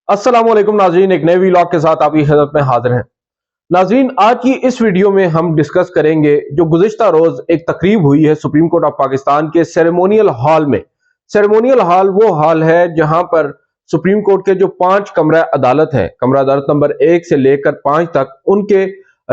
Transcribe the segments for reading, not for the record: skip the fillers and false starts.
अस्सलाम वालेकुम नाजरीन, एक नए व्लॉग के साथ आपकी खिदमत में हाजिर हैं। नाजरीन, आज की इस वीडियो में हम डिस्कस करेंगे जो गुज़िश्ता रोज एक तकरीब हुई है सुप्रीम कोर्ट ऑफ पाकिस्तान के सेरेमोनियल हॉल में। सेरेमोनियल हॉल वो हॉल है जहां पर सुप्रीम कोर्ट के जो 5 कमरा अदालत हैं, कमरा अदालत नंबर 1 से लेकर 5 तक, उनके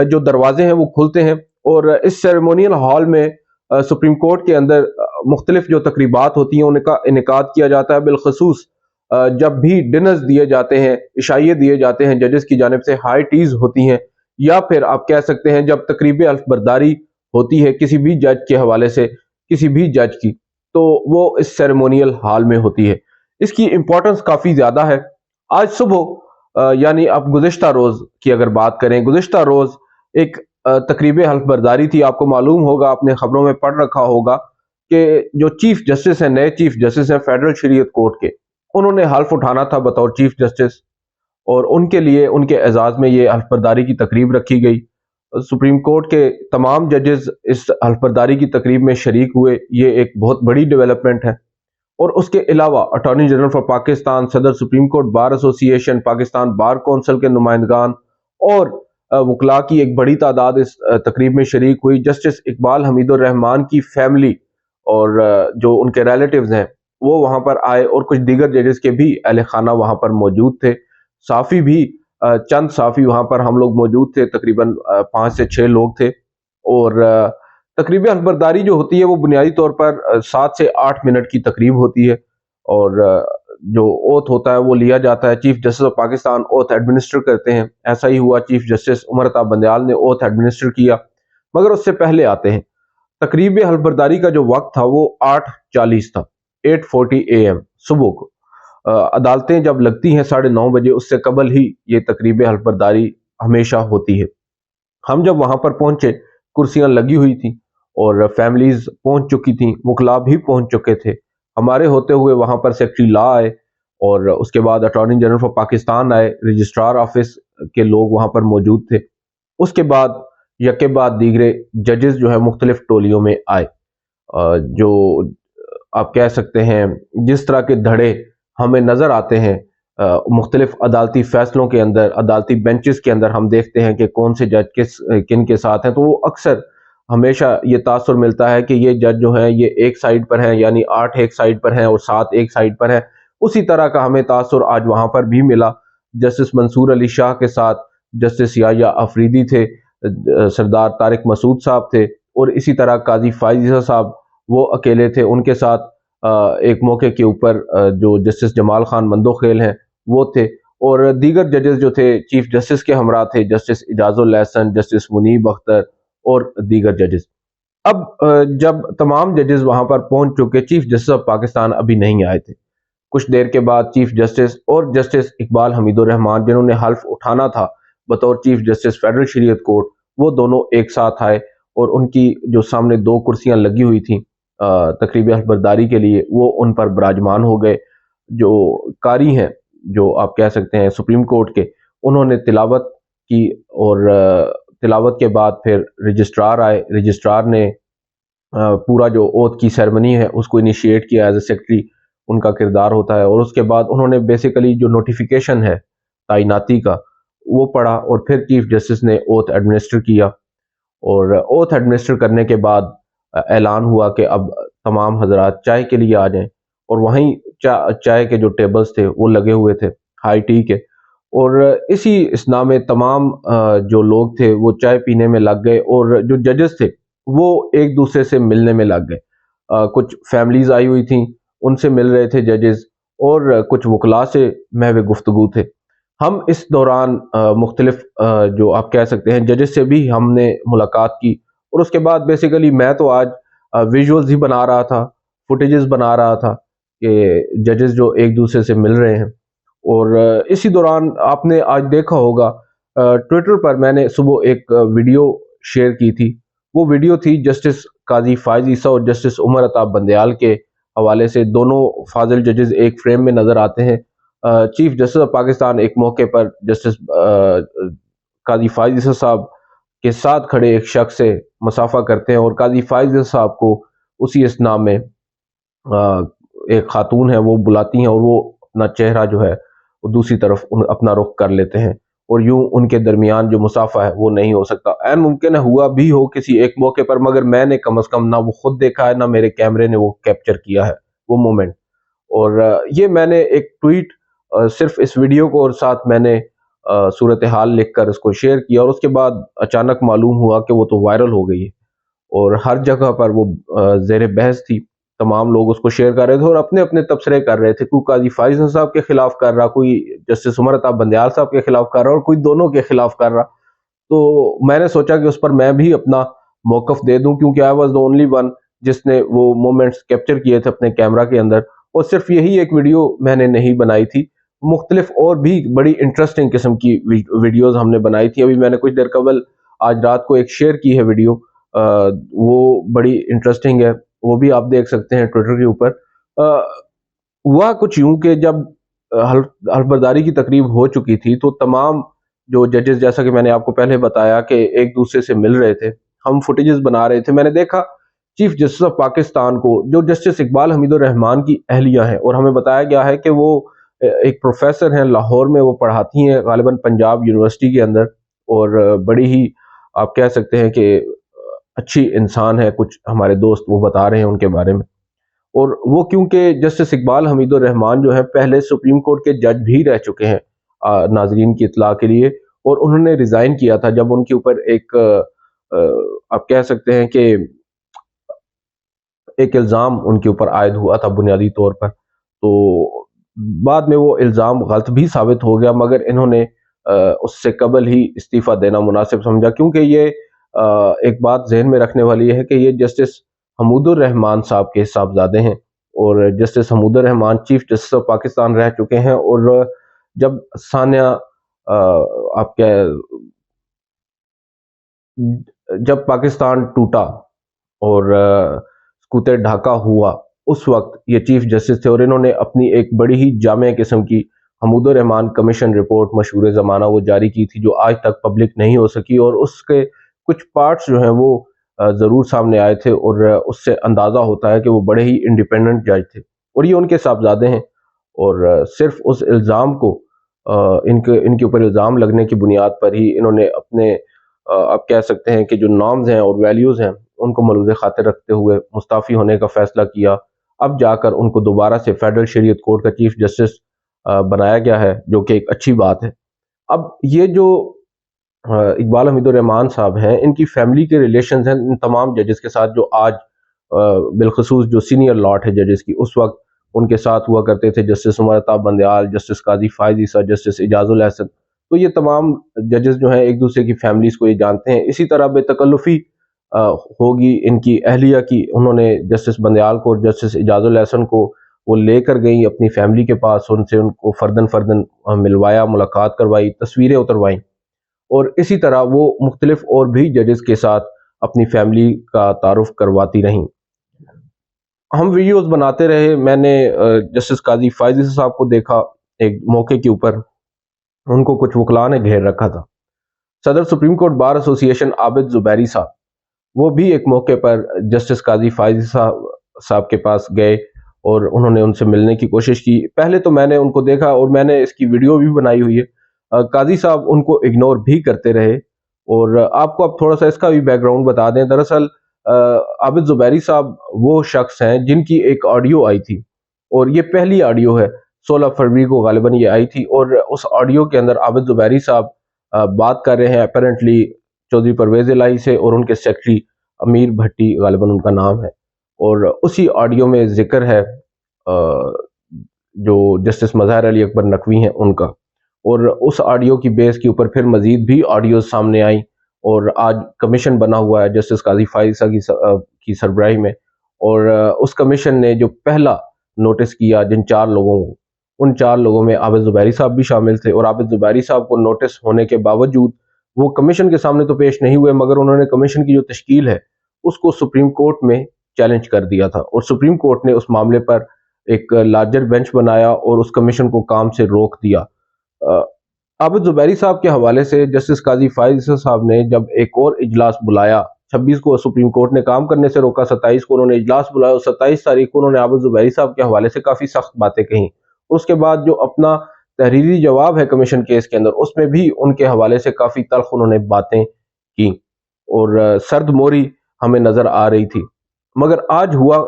जो दरवाजे हैं वो खुलते हैं। और इस सेरेमोनियल हॉल में सुप्रीम कोर्ट के अंदर मुख्तलिफ जो तकरीबात होती हैं उनका इनेकाद किया जाता है। बिलखसूस जब भी डिनर्स दिए जाते हैं, इशाइये दिए जाते हैं जजेस की जानिब से, हाई टीज होती हैं, या फिर आप कह सकते हैं जब तकरीब अल्फ बरदारी होती है किसी भी जज के हवाले से, किसी भी जज की, तो वो इस सेरेमोनियल हॉल में होती है। इसकी इंपॉर्टेंस काफ़ी ज़्यादा है। आज सुबह यानी अब गुज़िश्ता रोज़ की अगर बात करें, गुज़िश्ता रोज़ एक तकरीब हल्फ बरदारी थी। आपको मालूम होगा, आपने खबरों में पढ़ रखा होगा कि जो चीफ जस्टिस हैं, नए चीफ जस्टिस हैं फेडरल शरीयत कोर्ट के, उन्होंने हल्फ उठाना था बतौर चीफ जस्टिस, और उनके लिए उनके एजाज में ये हल्फ बरदारी की तकरीब रखी गई। सुप्रीम कोर्ट के तमाम जजेस इस हल्फ बरदारी की तकरीब में शरीक हुए। ये एक बहुत बड़ी डेवलपमेंट है। और उसके अलावा अटॉर्नी जनरल फॉर पाकिस्तान, सदर supreme court bar association, Pakistan bar council के नुमाइंदगान और वकला की एक बड़ी तादाद इस तकरीब में शरीक हुई। जस्टिस इकबाल हमीदुर रहमान की फैमिली और जो उनके रिलेटिव्स हैं वो वहां पर आए, और कुछ दीगर जजेस के भी अहले खाना वहां पर मौजूद थे। साफ़ी भी, चंद साफ़ी वहां पर हम लोग मौजूद थे, तकरीबन 5 से 6 लोग थे। और तकरीब हल्फबरदारी जो होती है वो बुनियादी तौर पर 7 से 8 मिनट की तकरीब होती है। और जो ओथ होता है वो लिया जाता है। Chief justice of Pakistan oath administer करते हैं। ऐसा ही हुआ, चीफ जस्टिस उमर अता बंदयाल ने ओथ एडमिनिस्टर किया। मगर उससे पहले आते हैं तकरीब हल्फबरदारी का जो वक्त था वो 8:40 था, 8:40 AM सुबह को। अदालतें जब लगती हैं 9:30 बजे, उससे कबल ही ये तकरीब हल्फबरदारी हमेशा होती है। हम जब वहां पर पहुंचे, कुर्सियां लगी हुई थी और फैमिलीज पहुंच चुकी थी, वकला भी पहुंच चुके थे। हमारे होते हुए वहां पर सेक्रेटरी लॉ आए, और उसके बाद अटॉर्नी जनरल फॉर पाकिस्तान आए, रजिस्ट्रार ऑफिस के लोग वहां पर मौजूद थे। उसके बाद यके बाद दीगरे जजेस जो है मुख्तलिफ टोलियों में आए। जो आप कह सकते हैं जिस तरह के धड़े हमें नज़र आते हैं मुख्तलिफ अदालती फैसलों के अंदर, अदालती बेंचेस के अंदर, हम देखते हैं कि कौन से जज किन के साथ हैं, तो वो अक्सर हमेशा ये तासुर मिलता है कि ये जज जो हैं ये एक साइड पर हैं, यानी 8 एक साइड पर हैं और 7 एक साइड पर हैं। उसी तरह का हमें तासुर आज वहाँ पर भी मिला। जस्टिस मंसूर अली शाह के साथ जस्टिस याया अफरीदी थे, सरदार तारिक मसूद साहब थे, और इसी तरह काजी फायज़ साहब वो अकेले थे। उनके साथ एक मौके के ऊपर जो जस्टिस जमाल खान मंदोखेल हैं वो थे, और दीगर जजेस जो थे चीफ जस्टिस के हमरा थे, जस्टिस इजाजुल एहसन, जस्टिस मुनीब अख्तर और दीगर जजेस। अब जब तमाम जजेस वहां पर पहुंच चुके, चीफ जस्टिस ऑफ पाकिस्तान अभी नहीं आए थे। कुछ देर के बाद चीफ जस्टिस और जस्टिस इकबाल हमीदुर रहमान, जिन्होंने हल्फ उठाना था बतौर चीफ जस्टिस फेडरल शरीयत कोर्ट, वो दोनों एक साथ आए, और उनकी जो सामने 2 कुर्सियां लगी हुई थी तकरीब हल्फबरदारी के लिए, वो उन पर विराजमान हो गए। जो कारी हैं, जो आप कह सकते हैं सुप्रीम कोर्ट के, उन्होंने तिलावत की, और तिलावत के बाद फिर रजिस्ट्रार आए। रजिस्ट्रार ने पूरा जो ओथ की सेरेमनी है उसको इनिशिएट किया, एज ए सेक्रेटरी उनका किरदार होता है। और उसके बाद उन्होंने बेसिकली जो नोटिफिकेशन है तैनाती का वो पढ़ा, और फिर चीफ जस्टिस ने ओथ एडमिनिस्टर किया। और ओथ एडमिनिस्टर करने के बाद ऐलान हुआ कि अब तमाम हजरात चाय के लिए आ जाएं, और वहीं चाय के जो टेबल्स थे वो लगे हुए थे हाई टी के। और इसी इसना में तमाम जो लोग थे वो चाय पीने में लग गए, और जो जजेस थे वो एक दूसरे से मिलने में लग गए। कुछ फैमिलीज आई हुई थी, उनसे मिल रहे थे जजेस, और कुछ वकला से महव गुफ्तगू थे। हम इस दौरान मुख्तलिफ जो आप कह सकते हैं जजेस से भी हमने मुलाकात की। और उसके बाद बेसिकली मैं तो आज विजुअल्स ही बना रहा था, फुटेजेस बना रहा था कि जजेस जो एक दूसरे से मिल रहे हैं। और इसी दौरान आपने आज देखा होगा ट्विटर पर मैंने सुबह एक वीडियो शेयर की थी। वो वीडियो थी जस्टिस काजी फायज़ ईसा और जस्टिस उमर अता बंदयाल के हवाले से। दोनों फाजिल जजेस एक फ्रेम में नज़र आते हैं। चीफ जस्टिस ऑफ पाकिस्तान एक मौके पर जस्टिस काजी फायज़ ईसा साहब के साथ खड़े एक शख्स से मुसाफा करते हैं, और काजी फायज़ ईसा साहब को उसी इसना में एक खातून है वो बुलाती हैं, और वो अपना चेहरा जो है वो दूसरी तरफ अपना रुख कर लेते हैं, और यूं उनके दरमियान जो मुसाफा है वो नहीं हो सकता। ऐन मुमकिन है हुआ भी हो किसी एक मौके पर, मगर मैंने कम अज कम ना वो खुद देखा है, ना मेरे कैमरे ने वो कैप्चर किया है वो मोमेंट। और ये मैंने एक ट्वीट सिर्फ इस वीडियो को और साथ मैंने सूरत हाल लिख कर उसको शेयर किया, और उसके बाद अचानक मालूम हुआ कि वो तो वायरल हो गई है और हर जगह पर वो ज़ेर बहस थी। तमाम लोग उसको शेयर कर रहे थे और अपने अपने तबसरे कर रहे थे। कोई काजी फाइज साहब के खिलाफ कर रहा, कोई जस्टिस उमर अता बंदयाल साहब के खिलाफ कर रहा, और कोई दोनों के खिलाफ कर रहा। तो मैंने सोचा कि उस पर मैं भी अपना मौकफ दे दूं, क्योंकि I was the only one जिसने वो मोमेंट्स कैप्चर किए थे अपने कैमरा के अंदर। और सिर्फ यही एक वीडियो मैंने नहीं बनाई थी, मुख्तलिफ और भी बड़ी इंटरेस्टिंग किस्म की वीडियोज हमने बनाई थी। अभी मैंने कुछ देर कबल आज रात को एक शेयर की है वीडियो, वो बड़ी इंटरेस्टिंग है, वो भी आप देख सकते हैं ट्विटर के ऊपर। हुआ कुछ यूं कि जब हल्फबर्दारी की तकरीब हो चुकी थी, तो तमाम जो जजेस, जैसा कि मैंने आपको पहले बताया कि एक दूसरे से मिल रहे थे, हम फुटेजेस बना रहे थे। मैंने देखा चीफ जस्टिस ऑफ पाकिस्तान को, जो जस्टिस इकबाल हमीदुर रहमान की अहलिया हैं, और हमें बताया गया है कि वो एक प्रोफेसर हैं लाहौर में, वो पढ़ाती हैं गालिबन पंजाब यूनिवर्सिटी के अंदर, और बड़ी ही आप कह सकते हैं कि अच्छी इंसान है। कुछ हमारे दोस्त वो बता रहे हैं उनके बारे में। और वो क्योंकि जस्टिस इकबाल हमीदुर रहमान जो है पहले सुप्रीम कोर्ट के जज भी रह चुके हैं, नाजरीन की इत्तला के लिए, और उन्होंने रिजाइन किया था जब उनके ऊपर एक आप कह सकते हैं कि एक इल्ज़ाम उनके ऊपर आयद हुआ था बुनियादी तौर पर। तो बाद में वो इल्ज़ाम गलत भी साबित हो गया, मगर इन्होंने उससे कबल ही इस्तीफ़ा देना मुनासिब समझा, क्योंकि ये एक बात जहन में रखने वाली है कि ये जस्टिस हमूदुर रहमान साहब के साहबजादे हैं, और justice Hamoodur Rahman chief justice of Pakistan रह चुके हैं। और जब सानिया आप क्या जब पाकिस्तान टूटा और स्कूते ढाका हुआ, उस वक्त ये चीफ जस्टिस थे, और इन्होंने अपनी एक बड़ी ही जामे किस्म की हमूदुर रहमान कमीशन रिपोर्ट मशहूर ज़माना वो जारी की थी, जो आज तक पब्लिक नहीं हो सकी, और उसके कुछ पार्ट्स जो हैं वो ज़रूर सामने आए थे, और उससे अंदाज़ा होता है कि वो बड़े ही इंडिपेंडेंट जज थे, और ये उनके साहबजादे हैं। और सिर्फ उस इल्ज़ाम को इनके ऊपर इल्ज़ाम लगने की बुनियाद पर ही इन्होंने अपने आप कह सकते हैं कि जो नॉर्म्स हैं और वैल्यूज़ हैं उनको मलूज़ खातिर रखते हुए मुस्ताफ़ी होने का फ़ैसला किया। अब जाकर उनको दोबारा से फेडरल शरीयत कोर्ट का चीफ जस्टिस बनाया गया है, जो कि एक अच्छी बात है। अब ये जो इकबाल हमीदुर रहमान साहब हैं, इनकी फैमिली के रिलेशंस हैं इन तमाम जजेस के साथ, जो आज बिलखसूस जो सीनियर लॉट है जजेस की, उस वक्त उनके साथ हुआ करते थे जस्टिस उमर अता बंदयाल, जस्टिस काजी फायज ईसा, जस्टिस इजाजुल हसन। तो ये तमाम जजेस जो हैं एक दूसरे की फैमिलीज को ये जानते हैं। इसी तरह बेतकल्लुफ़ी होगी इनकी अहलिया की, उन्होंने जस्टिस बंदयाल को और जस्टिस इजाजुल हसन को वो लेकर गई अपनी फैमिली के पास, उनसे उनको फर्दन फर्दन मिलवाया, मुलाकात करवाई, तस्वीरें उतरवाई, और इसी तरह वो मुख्तलिफ और भी जजेस के साथ अपनी फैमिली का तारुफ करवाती रहीं। हम वीडियोस बनाते रहे। मैंने जस्टिस काजी फायज ईसा साहब को देखा एक मौके के ऊपर, उनको कुछ वकला ने घेर रखा था। सदर supreme court bar association Abid Zubairi साहब, वो भी एक मौके पर जस्टिस काजी फायज साहब के पास गए और उन्होंने उनसे मिलने की कोशिश की। पहले तो मैंने उनको देखा और मैंने इसकी वीडियो भी बनाई हुई है। काजी साहब उनको इग्नोर भी करते रहे, और आपको अब थोड़ा सा इसका भी बैकग्राउंड बता दें। दरअसल आबिद जुबैरी साहब वो शख्स हैं जिनकी एक ऑडियो आई थी, और ये पहली ऑडियो है, 16 फरवरी को गालिबन ये आई थी, और उस ऑडियो के अंदर आबिद जुबैरी साहब बात कर रहे हैं अपेरेंटली चौधरी परवेज इलाही से, और उनके सेक्रेटरी अमीर भट्टी गालिबन उनका नाम है। और उसी ऑडियो में जिक्र है जो जस्टिस मज़हर अली अकबर नकवी हैं उनका, और उस ऑडियो की बेस के ऊपर फिर मजीद भी ऑडियो सामने आई, और आज कमीशन बना हुआ है जस्टिस काजी फाइजा की सरबराही में। और उस कमीशन ने जो पहला नोटिस किया जिन 4 लोगों को, उन 4 लोगों में आबिद जुबैरी साहब भी शामिल थे, और आबिद जुबैरी साहब को नोटिस होने के बावजूद वो कमीशन के सामने तो पेश नहीं हुए, मगर उन्होंने कमीशन की जो तश्कील है उसको सुप्रीम कोर्ट में चैलेंज कर दिया था, और सुप्रीम कोर्ट ने उस मामले पर एक लार्जर बेंच बनाया और उस कमीशन को काम से रोक दिया। आबिद जुबैरी साहब के हवाले से जस्टिस काजी फायज साहब ने जब एक और इजलास बुलाया, 26 को सुप्रीम कोर्ट ने काम करने से रोका, 27 को उन्होंने इजलास बुलाया, और 27 तारीख को उन्होंने आबिद जुबैरी साहब के हवाले से काफ़ी सख्त बातें कहीं। उसके बाद जो अपना تحریری جواب ہے کمیشن کیس کے اندر، اس میں بھی ان کے حوالے سے کافی تلخ انہوں نے باتیں کی اور سرد موری ہمیں نظر آ رہی تھی. مگر آج ہوا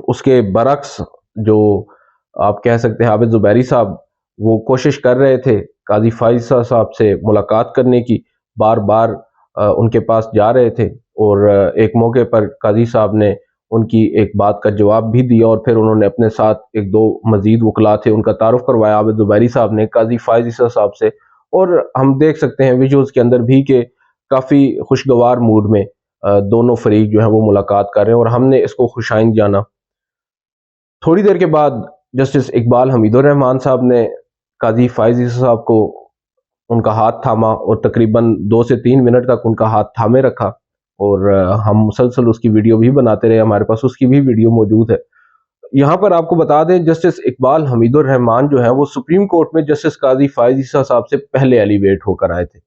اس کے برعکس. جو آپ کہہ سکتے ہیں عابد زبیری صاحب وہ کوشش کر رہے تھے قاضی فائز صاحب سے ملاقات کرنے کی، بار بار ان کے پاس جا رہے تھے، اور ایک موقع پر قاضی صاحب نے ان کی ایک بات کا جواب بھی دیا، اور پھر انہوں نے اپنے ساتھ ایک دو مزید وکلاء تھے ان کا تعارف کروایا عابد زبیری صاحب نے قاضی فائز صاحب سے. اور ہم دیکھ سکتے ہیں ویژولز کے اندر بھی کہ کافی خوشگوار موڈ میں دونوں فریق جو ہیں وہ ملاقات کر رہے ہیں، اور ہم نے اس کو خوشائند جانا. تھوڑی دیر کے بعد جسٹس اقبال حمید الرحمان صاحب نے قاضی فائز صاحب کو ان کا ہاتھ تھاما، اور تقریباً 2 سے 3 منٹ تک ان کا ہاتھ تھامے رکھا، اور ہم مسلسل اس کی ویڈیو بھی بناتے رہے، ہمارے پاس اس کی بھی ویڈیو موجود ہے. یہاں پر آپ کو بتا دیں جسٹس اقبال حمید الرحمان جو ہیں وہ سپریم کورٹ میں جسٹس قاضی فائز صاحب سے پہلے ایلیویٹ ہو کر آئے تھے،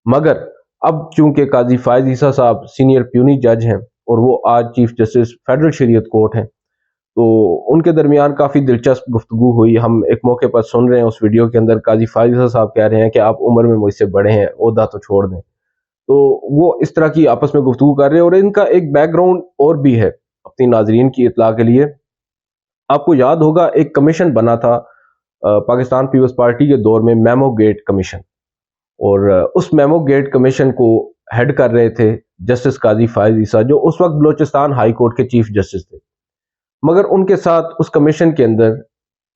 مگر اب چونکہ قاضی فائز عیسیٰ صاحب سینئر پیونی جج ہیں اور وہ آج چیف جسٹس فیڈرل شریعت کورٹ ہیں، تو ان کے درمیان کافی دلچسپ گفتگو ہوئی. ہم ایک موقع پر سن رہے ہیں اس ویڈیو کے اندر قاضی فائز صاحب کہہ رہے ہیں کہ آپ عمر میں مجھ سے بڑے ہیں، عہدہ تو چھوڑ دیں. تو وہ اس طرح کی آپس میں گفتگو کر رہے ہیں، اور ان کا ایک بیک گراؤنڈ اور بھی ہے اپنی ناظرین کی اطلاع کے لیے. آپ کو یاد ہوگا ایک کمیشن بنا تھا پاکستان پیپلز پارٹی کے دور میں، میمو گیٹ کمیشن، اور اس میمو گیٹ کمیشن کو ہیڈ کر رہے تھے جسٹس قاضی فائز عیسیٰ جو اس وقت بلوچستان ہائی کورٹ کے چیف جسٹس تھے. مگر ان کے ساتھ اس کمیشن کے اندر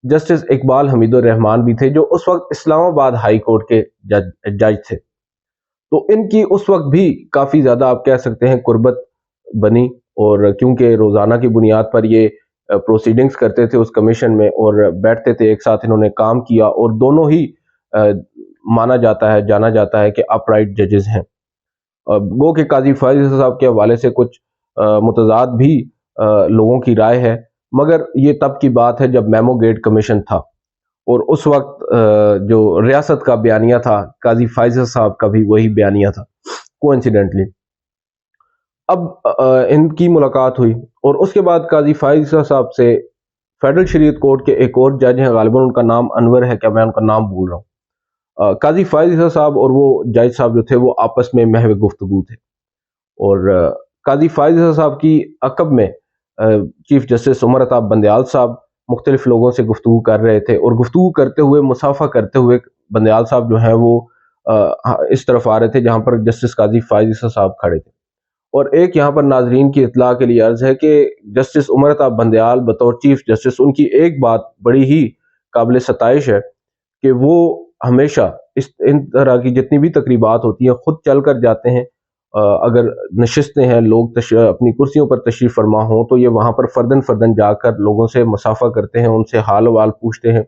جسٹس اقبال حمید الرحمان بھی تھے جو اس وقت اسلام آباد ہائی کورٹ کے جج تھے. تو ان کی اس وقت بھی کافی زیادہ آپ کہہ سکتے ہیں قربت بنی، اور کیونکہ روزانہ کی بنیاد پر یہ پروسیڈنگز کرتے تھے اس کمیشن میں اور بیٹھتے تھے ایک ساتھ، انہوں نے کام کیا، اور دونوں ہی مانا جاتا ہے جانا جاتا ہے کہ اپ رائٹ ججز ہیں. گو کہ قاضی فائز صاحب کے حوالے سے کچھ متضاد بھی لوگوں کی رائے ہے، مگر یہ تب کی بات ہے جب میمو گیٹ کمیشن تھا، اور اس وقت جو ریاست کا بیانیہ تھا قاضی فائز صاحب کا بھی وہی بیانیہ تھا کوانسیڈنٹلی. اب ان کی ملاقات ہوئی، اور اس کے بعد قاضی فائز صاحب سے فیڈرل شریعت کورٹ کے ایک اور جج ہیں، غالباً ان کا نام انور ہے، کیا میں ان کا نام بھول رہا ہوں. قاضی فائز صاحب اور وہ جج صاحب جو تھے وہ آپس میں محو گفتگو تھے، اور قاضی فائز صاحب کی عقب میں چیف جسٹس عمر عطاب بندیال صاحب مختلف لوگوں سے گفتگو کر رہے تھے، اور گفتگو کرتے ہوئے مصافحہ کرتے ہوئے بندیال صاحب جو ہیں وہ اس طرف آ رہے تھے جہاں پر جسٹس قاضی فائز صاحب کھڑے تھے. اور ایک یہاں پر ناظرین کی اطلاع کے لیے عرض ہے کہ جسٹس عمر عطاب بندیال بطور چیف جسٹس ان کی ایک بات بڑی ہی قابل ستائش ہے کہ وہ ہمیشہ ان طرح کی جتنی بھی تقریبات ہوتی ہیں خود چل کر جاتے ہیں. اگر نشستیں ہیں لوگ اپنی کرسیوں پر تشریف فرما ہوں تو یہ وہاں پر فردن فردن جا کر لوگوں سے مصافحہ کرتے ہیں، ان سے حال وال پوچھتے ہیں.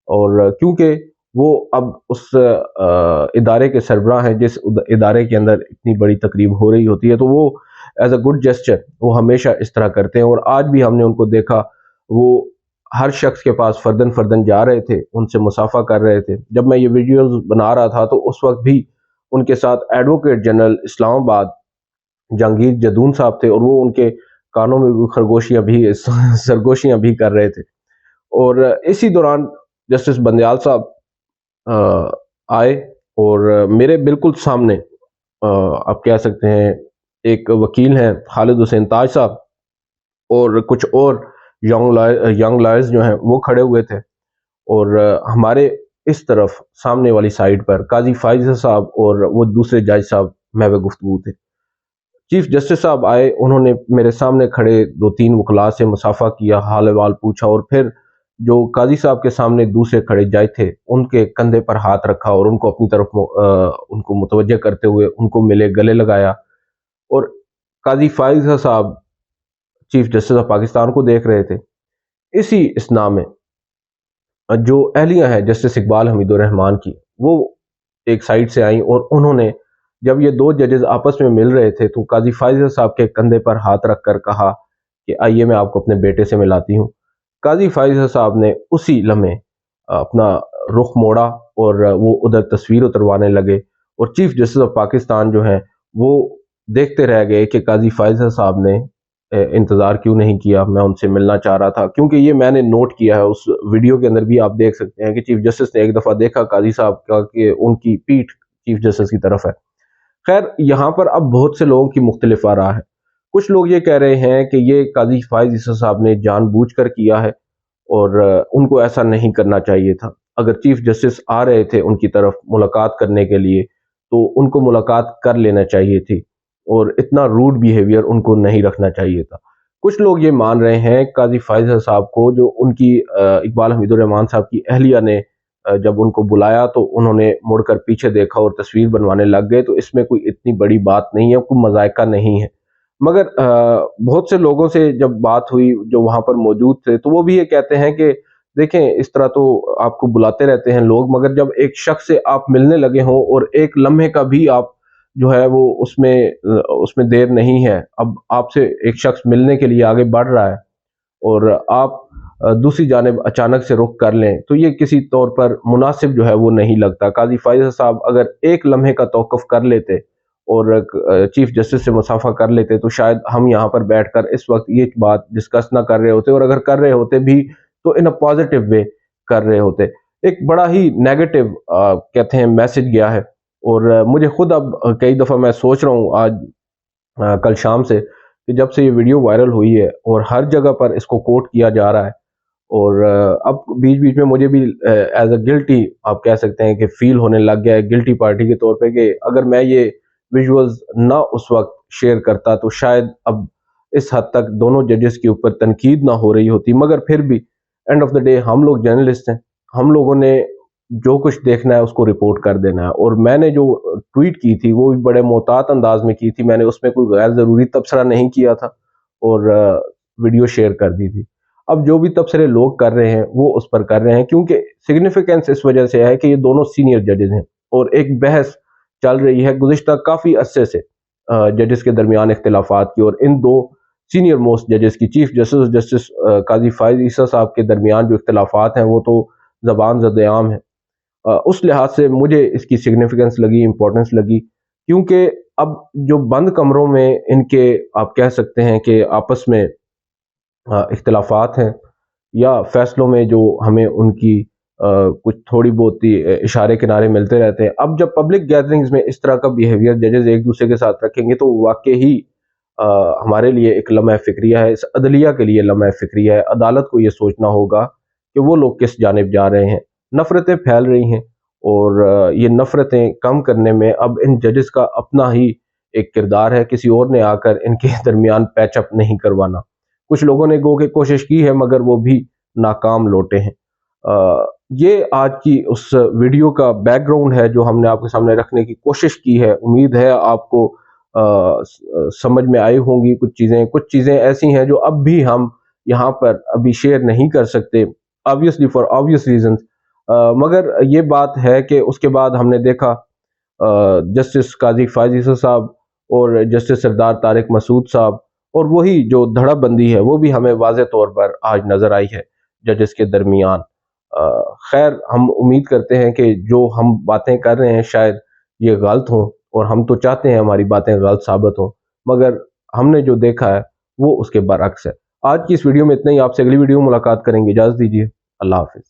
اور کیونکہ وہ اب اس ادارے کے سربراہ ہیں جس ادارے کے اندر اتنی بڑی تقریب ہو رہی ہوتی ہے، تو وہ ایز اے گڈ جسچر وہ ہمیشہ اس طرح کرتے ہیں. اور آج بھی ہم نے ان کو دیکھا، وہ ہر شخص کے پاس فردن فردن جا رہے تھے، ان سے مصافحہ کر رہے تھے. جب میں یہ ویڈیوز بنا رہا تھا تو اس وقت بھی ان کے ساتھ ایڈوکیٹ جنرل اسلام آباد جہانگیر جدون صاحب تھے، اور وہ ان کے کانوں میں سرگوشیاں بھی کر رہے تھے. اور اسی دوران جسٹس بندیال صاحب آئے، اور میرے بالکل سامنے آپ کہہ سکتے ہیں ایک وکیل ہیں خالد حسین تاج صاحب، اور کچھ اور ینگ لائرز جو ہیں وہ کھڑے ہوئے تھے، اور ہمارے اس طرف سامنے والی سائڈ پر قاضی فائز صاحب اور وہ دوسرے جج صاحب محو گفتگو تھے. چیف جسٹس صاحب آئے، انہوں نے میرے سامنے کھڑے 2-3 وکلاء سے مصافحہ کیا، حال وال پوچھا، اور پھر جو قاضی صاحب کے سامنے دوسرے کھڑے جج تھے ان کے کندھے پر ہاتھ رکھا اور ان کو اپنی طرف ان کو متوجہ کرتے ہوئے ان کو ملے، گلے لگایا. اور قاضی فائز صاحب چیف جسٹس آف پاکستان کو دیکھ رہے تھے. اسی اسنا میں جو اہلیہ ہیں جسٹس اقبال حمید الرحمان کی، وہ ایک سائڈ سے آئیں، اور انہوں نے جب یہ 2 ججز آپس میں مل رہے تھے تو قاضی فائز صاحب کے کندھے پر ہاتھ رکھ کر کہا کہ آئیے میں آپ کو اپنے بیٹے سے ملاتی ہوں. قاضی فائز صاحب نے اسی لمحے اپنا رخ موڑا اور وہ ادھر تصویر اتروانے لگے، اور چیف جسٹس آف پاکستان جو ہیں وہ دیکھتے رہ گئے کہ قاضی فائز صاحب نے انتظار کیوں نہیں کیا؟ میں ان سے ملنا چاہ رہا تھا، کیونکہ یہ میں نے نوٹ کیا ہے، اس ویڈیو کے اندر بھی آپ دیکھ سکتے ہیں کہ چیف جسٹس نے ایک دفعہ دیکھا قاضی صاحب کا کہ ان کی پیٹھ چیف جسٹس کی طرف ہے۔ خیر، یہاں پر اب بہت سے لوگوں کی مختلف آراء ہے۔ کچھ لوگ یہ کہہ رہے ہیں کہ یہ قاضی فائز عیسی صاحب نے جان بوجھ کر کیا ہے اور ان کو ایسا نہیں کرنا چاہیے تھا۔ اگر چیف جسٹس آ رہے تھے ان کی طرف ملاقات کرنے کے لیے تو ان کو ملاقات کر لینا چاہیے تھی اور اتنا روڈ بیہیویئر ان کو نہیں رکھنا چاہیے تھا۔ کچھ لوگ یہ مان رہے ہیں قاضی فائز صاحب کو، جو ان کی اقبال حمید الرحمان صاحب کی اہلیہ نے جب ان کو بلایا تو انہوں نے مڑ کر پیچھے دیکھا اور تصویر بنوانے لگ گئے، تو اس میں کوئی اتنی بڑی بات نہیں ہے، کوئی مذائقہ نہیں ہے۔ مگر بہت سے لوگوں سے جب بات ہوئی جو وہاں پر موجود تھے تو وہ بھی یہ کہتے ہیں کہ دیکھیں، اس طرح تو آپ کو بلاتے رہتے ہیں لوگ، مگر جب ایک شخص سے آپ ملنے لگے ہوں اور ایک لمحے کا بھی آپ جو ہے وہ اس میں دیر نہیں ہے، اب آپ سے ایک شخص ملنے کے لیے آگے بڑھ رہا ہے اور آپ دوسری جانب اچانک سے رخ کر لیں، تو یہ کسی طور پر مناسب جو ہے وہ نہیں لگتا۔ قاضی فائز صاحب اگر ایک لمحے کا توقف کر لیتے اور چیف جسٹس سے مصافحہ کر لیتے تو شاید ہم یہاں پر بیٹھ کر اس وقت یہ بات ڈسکس نہ کر رہے ہوتے، اور اگر کر رہے ہوتے بھی تو ان اے پازیٹیو وے کر رہے ہوتے۔ ایک بڑا ہی نیگیٹو کہتے ہیں میسج گیا ہے، اور مجھے خود اب کئی دفعہ میں سوچ رہا ہوں آج کل شام سے کہ جب سے یہ ویڈیو وائرل ہوئی ہے اور ہر جگہ پر اس کو کوٹ کیا جا رہا ہے، اور اب بیچ بیچ میں مجھے بھی ایز اے گلٹی آپ کہہ سکتے ہیں کہ فیل ہونے لگ گیا ہے، گلٹی پارٹی کے طور پہ، کہ اگر میں یہ ویژولز نہ اس وقت شیئر کرتا تو شاید اب اس حد تک دونوں ججز کے اوپر تنقید نہ ہو رہی ہوتی۔ مگر پھر بھی اینڈ آف دا ڈے ہم لوگ جرنلسٹ ہیں، ہم لوگوں نے جو کچھ دیکھنا ہے اس کو رپورٹ کر دینا ہے، اور میں نے جو ٹویٹ کی تھی وہ بھی بڑے محتاط انداز میں کی تھی، میں نے اس میں کوئی غیر ضروری تبصرہ نہیں کیا تھا اور ویڈیو شیئر کر دی تھی۔ اب جو بھی تبصرے لوگ کر رہے ہیں وہ اس پر کر رہے ہیں، کیونکہ سگنیفیکنس اس وجہ سے ہے کہ یہ دونوں سینئر ججز ہیں اور ایک بحث چل رہی ہے گزشتہ کافی عرصے سے ججز کے درمیان اختلافات کی، اور ان دو سینئر موسٹ ججز کی، چیف جسٹس قاضی فائز عیسی صاحب کے درمیان جو اختلافات ہیں وہ تو زبان زد عام ہیں۔ اس لحاظ سے مجھے اس کی سگنیفیکنس لگی، امپورٹنس لگی، کیونکہ اب جو بند کمروں میں ان کے آپ کہہ سکتے ہیں کہ آپس میں اختلافات ہیں یا فیصلوں میں جو ہمیں ان کی کچھ تھوڑی بہت اشارے کنارے ملتے رہتے ہیں، اب جب پبلک گیدرنگز میں اس طرح کا بیہیویئر ججز ایک دوسرے کے ساتھ رکھیں گے تو واقعی ہمارے لیے ایک لمحہ فکریہ ہے، اس عدلیہ کے لیے لمحہ فکریہ ہے۔ عدالت کو یہ سوچنا ہوگا کہ وہ لوگ کس جانب جا رہے ہیں۔ نفرتیں پھیل رہی ہیں اور یہ نفرتیں کم کرنے میں اب ان ججز کا اپنا ہی ایک کردار ہے، کسی اور نے آ کر ان کے درمیان پیچ اپ نہیں کروانا۔ کچھ لوگوں نے گو کہ کوشش کی ہے مگر وہ بھی ناکام لوٹے ہیں۔ یہ آج کی اس ویڈیو کا بیک گراؤنڈ ہے جو ہم نے آپ کے سامنے رکھنے کی کوشش کی ہے۔ امید ہے آپ کو سمجھ میں آئی ہوں گی کچھ چیزیں ایسی ہیں جو اب بھی ہم یہاں پر ابھی شیئر نہیں کر سکتے، obviously for obvious reasons، مگر یہ بات ہے کہ اس کے بعد ہم نے دیکھا جسٹس قاضی فائز عیسی صاحب اور جسٹس سردار طارق مسعود صاحب، اور وہی جو دھڑا بندی ہے وہ بھی ہمیں واضح طور پر آج نظر آئی ہے ججز کے درمیان۔ خیر، ہم امید کرتے ہیں کہ جو ہم باتیں کر رہے ہیں شاید یہ غلط ہوں، اور ہم تو چاہتے ہیں ہماری باتیں غلط ثابت ہوں، مگر ہم نے جو دیکھا ہے وہ اس کے برعکس ہے۔ آج کی اس ویڈیو میں اتنا ہی، آپ سے اگلی ویڈیو میں ملاقات کریں گے، اجازت دیجیے، اللہ حافظ۔